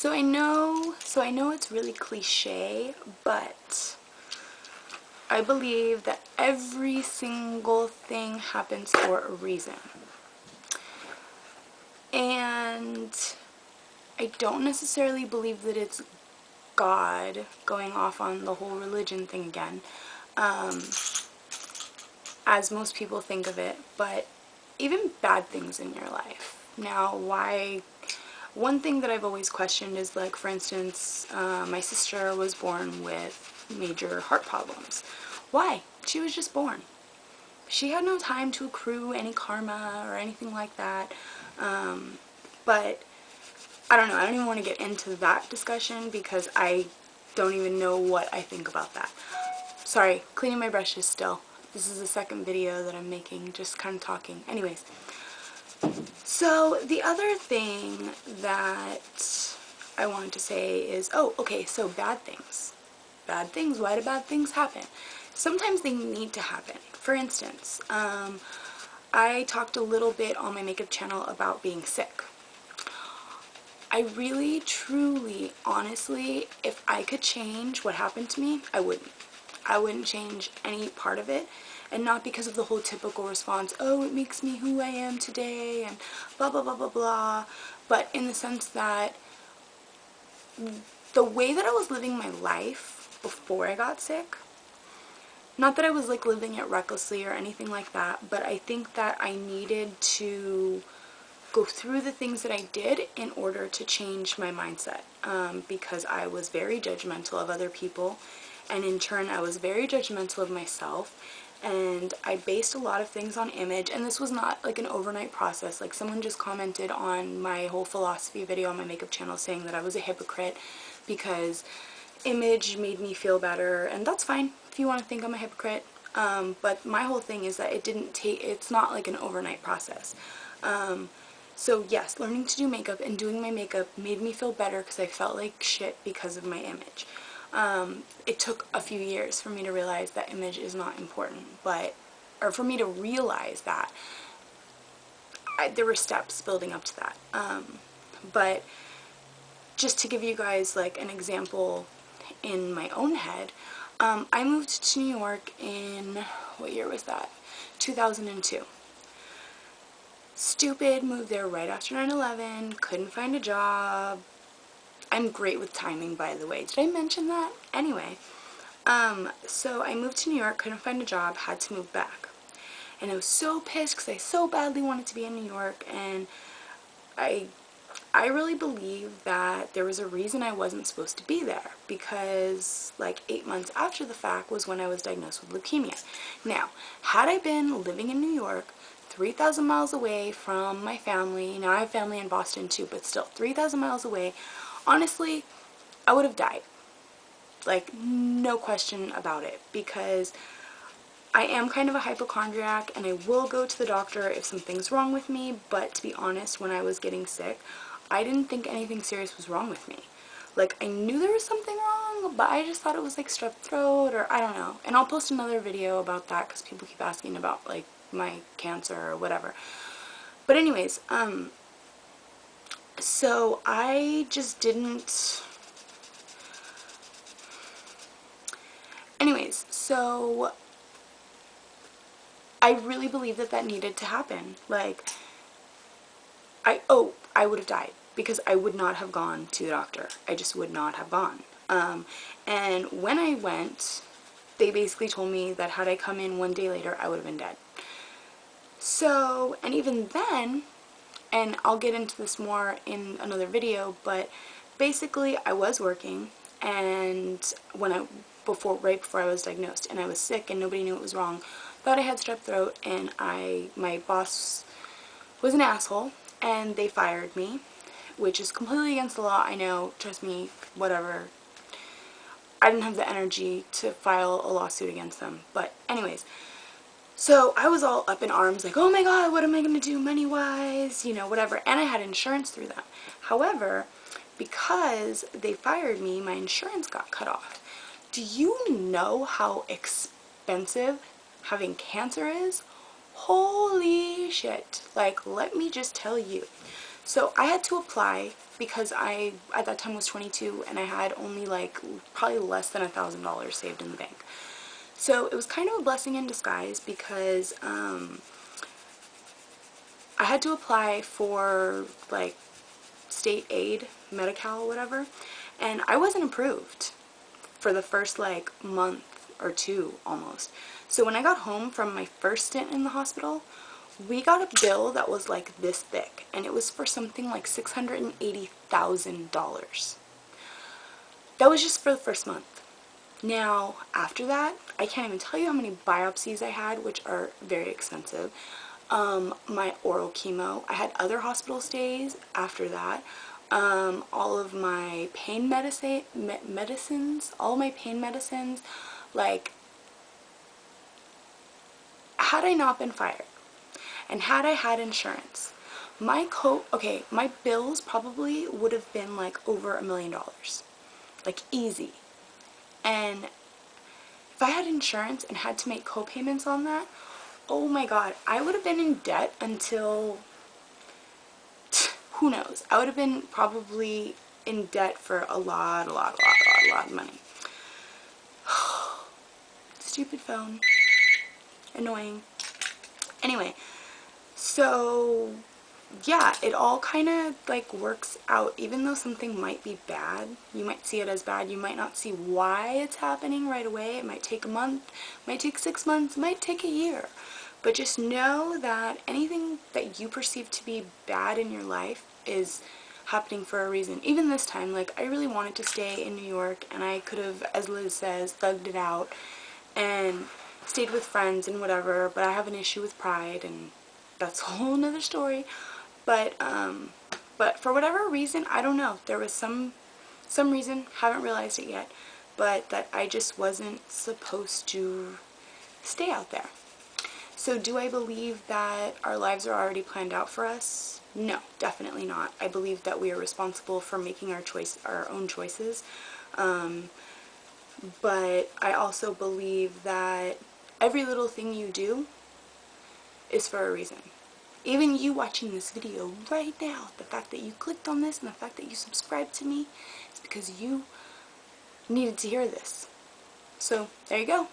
So I know it's really cliche, but I believe that every single thing happens for a reason. And I don't necessarily believe that it's God, going off on the whole religion thing again, as most people think of it, but even bad things in your life. Now, one thing that I've always questioned is, like, for instance, my sister was born with major heart problems. Why? She was just born. She had no time to accrue any karma or anything like that. But I don't know, I don't even want to get into that discussion because I don't even know what I think about that. Sorry, cleaning my brushes still. This is the second video that I'm making, just kind of talking. Anyways, so the other thing that I wanted to say is, oh, okay, so bad things. Bad things, why do bad things happen? Sometimes they need to happen. For instance, I talked a little bit on my makeup channel about being sick. I really, truly, honestly, if I could change what happened to me, I wouldn't. I wouldn't change any part of it, and not because of the whole typical response, oh, it makes me who I am today, and blah, blah, blah, blah, blah, but in the sense that the way that I was living my life before I got sick, not that I was, like, living it recklessly or anything like that, but I think that I needed to go through the things that I did in order to change my mindset, because I was very judgmental of other people, and in turn I was very judgmental of myself, and I based a lot of things on image, and this was not like an overnight process. Like, someone just commented on my whole philosophy video on my makeup channel saying that I was a hypocrite because image made me feel better, and that's fine if you want to think I'm a hypocrite, but my whole thing is that it's not like an overnight process. So yes, learning to do makeup and doing my makeup made me feel better because I felt like shit because of my image. It took a few years for me to realize that image is not important, or for me to realize that. There were steps building up to that. But just to give you guys, like, an example in my own head, I moved to New York in, what year was that? 2002. Stupid, moved there right after 9/11, couldn't find a job. I'm great with timing, by the way. Did I mention that? Anyway, so I moved to New York, couldn't find a job, had to move back. And I was so pissed because I so badly wanted to be in New York, and I really believe that there was a reason I wasn't supposed to be there, because like 8 months after the fact was when I was diagnosed with leukemia. Now, had I been living in New York, 3,000 miles away from my family, now I have family in Boston too, but still 3,000 miles away, honestly, I would have died. Like, no question about it, because I am kind of a hypochondriac, and I will go to the doctor if something's wrong with me, but to be honest, when I was getting sick, I didn't think anything serious was wrong with me. Like, I knew there was something wrong, but I just thought it was like strep throat, or I don't know. And I'll post another video about that because people keep asking about, like, my cancer or whatever. But anyways, so I just didn't... Anyways, so I really believe that that needed to happen. Like, I would have died because I would not have gone to the doctor. I just would not have gone. And when I went, they basically told me that had I come in one day later, I would have been dead. So, and even then, and I'll get into this more in another video, but basically I was working, and right before I was diagnosed, and I was sick and nobody knew it was wrong, thought I had strep throat, and my boss was an asshole, and they fired me, which is completely against the law, I know, trust me, whatever. I didn't have the energy to file a lawsuit against them, but anyways. So I was all up in arms, like, oh my god, what am I going to do money-wise, you know, whatever, and I had insurance through them. However, because they fired me, my insurance got cut off. Do you know how expensive having cancer is? Holy shit. Like, let me just tell you. So I had to apply because I, at that time, was 22 and I had only like probably less than $1,000 saved in the bank. So it was kind of a blessing in disguise because I had to apply for like state aid, Medi-Cal, whatever, and I wasn't approved for the first like month or two almost. So when I got home from my first stint in the hospital, we got a bill that was like this thick, and it was for something like $680,000. That was just for the first month. Now, after that, I can't even tell you how many biopsies I had, which are very expensive. My oral chemo. I had other hospital stays after that. All of my pain medicines, all my pain medicines, like, had I not been fired and had I had insurance, my bills probably would have been like over $1 million. Like, easy. And if I had insurance and had to make co-payments on that, oh my god, I would have been in debt until, who knows, I would have been probably in debt for a lot of money. Stupid phone. Annoying. Anyway, so yeah, it all kind of like works out. Even though something might be bad, you might see it as bad, you might not see why it's happening right away. It might take a month, might take 6 months, might take a year. But just know that anything that you perceive to be bad in your life is happening for a reason. Even this time, like, I really wanted to stay in New York, and I could have, as Liz says, thugged it out and stayed with friends and whatever, but I have an issue with pride, and that's a whole nother story. But for whatever reason, I don't know, there was some reason, haven't realized it yet, but that I just wasn't supposed to stay out there. So do I believe that our lives are already planned out for us? No, definitely not. I believe that we are responsible for making our own choices. But I also believe that every little thing you do is for a reason. Even you watching this video right now, the fact that you clicked on this and the fact that you subscribed to me is because you needed to hear this. So there you go.